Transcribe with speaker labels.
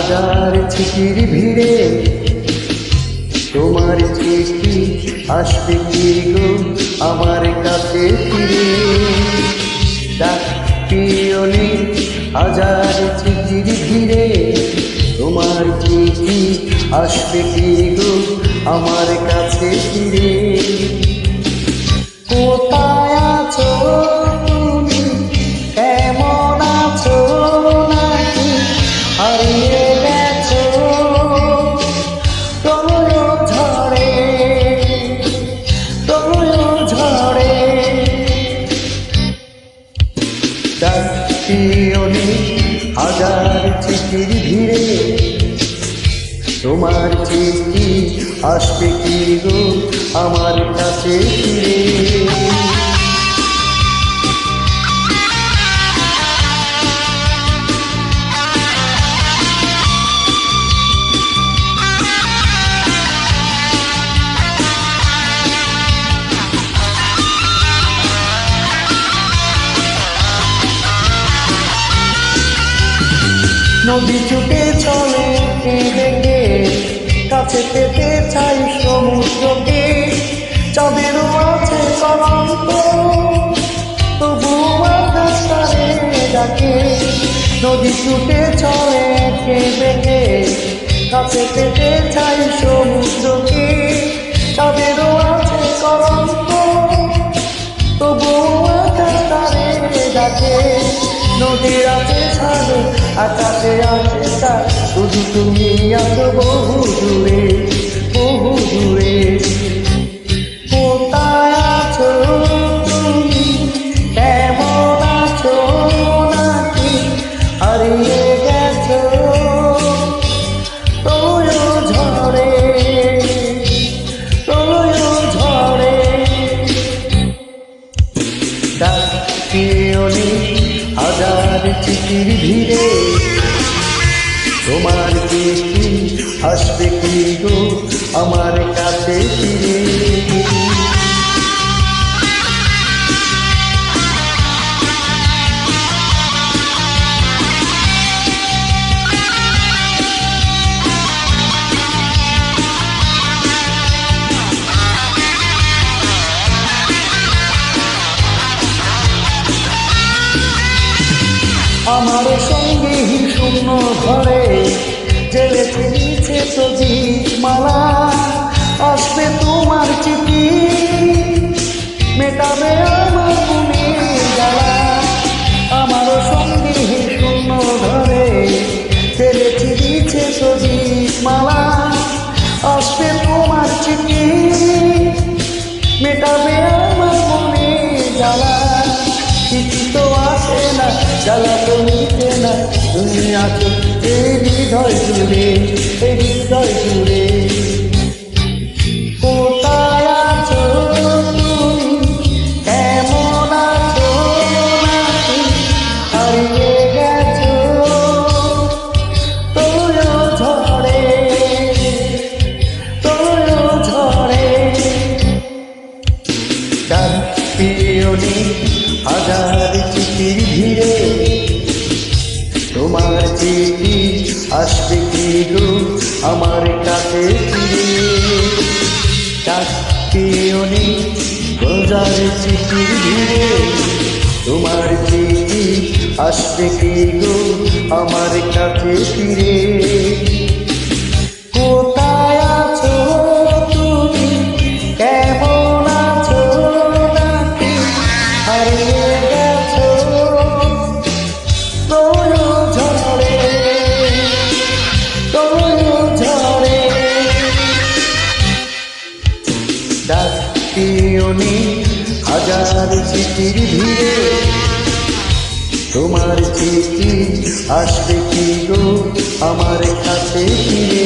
Speaker 1: হাজার চিঠির ভিড়ে তোমার চিঠি আসবে কি গো আমার কাছে ফিরে। ডাক পিয়নে হাজার চিঠির ভিড়ে তোমার চিঠি আসবে কি গো আমার কাছে ফিরে। কোথায় আছো তুমি, কেমন আছো, নাকি হারিয়ে গেছো প্রলয় ঝড়ে, প্রলয় ঝড়ে। ডাক পিয়নে হাজার চিঠির ভিড়ে তোমার চিঠি আসবে কি গো আমার কাছে ফিরে। নদী ছুটে চলে বেগে, কাছে পেতে চাই সমুদ্রকে। চাঁদেরও আছে কলঙ্ক, তবু আকাশ তারে ডাকে। নদী ছুটে চলে বেগে, কাছে পেতে চাই সমুদ্রকে। চাঁদেরও আছে কলঙ্ক, তবু আকাশ তারে ডাকে। নদীর আছে সাগর, আকাশে আছে চাঁদ, শুধু তুমি আছো বহু দূরে, বহু দূরে। কোথায় আছো তুমি, কেমন আছো, নাকি হারিয়ে গেছো প্রলয় ঝড়ে, প্রলয় ঝড়ে। ডাক পিয়নে হাজার চিঠির ভিড়ে তোমার চিঠি আসবে কি গো আমার কাছে ফিরে। আমার সঙ্গে শূন্য ঘরে জেলেছে নিচে তো দীপমালা। আসবে তোমার চিঠি, মেটাবে আমার মনের জ্বালা। আমার সঙ্গে শূন্য ঘরে জেলেছে নিচে তো দীপমালা। আসবে তোমার চিঠি, মেটাবে আমার মনের জ্বালা। চিঠি তো আসে না, জ্বালা তো মিটে না, তুমি আছো এই হৃদয় জুড়ে, এই হৃদয় জুড়ে। কোথায় আছো তুমি, কেমন আছো, নাকি হারিয়ে গেছো প্রলয় ঝড়ে, প্রলয় ঝড়ে। ডাক পিয়নে হাজার চিঠির ভিড়ে তোমার চিঠি আসবে কি গো আমার কাছে ফিরে। ডাক পিয়নে হাজার চিঠির ভিড়ে তোমার চিঠি আসবে কি গো আমার কাছে ফিরে। কোথায় আছো তুমি, কেমন আছো, নাকি হারিয়ে গেছো প্রলয় ঝড়ে, প্রলয় ঝড়ে। ডাক পিয়নে হাজার চিঠির ভিড়ে তোমার চিঠি আসবে কি গো আমার কাছে ফিরে।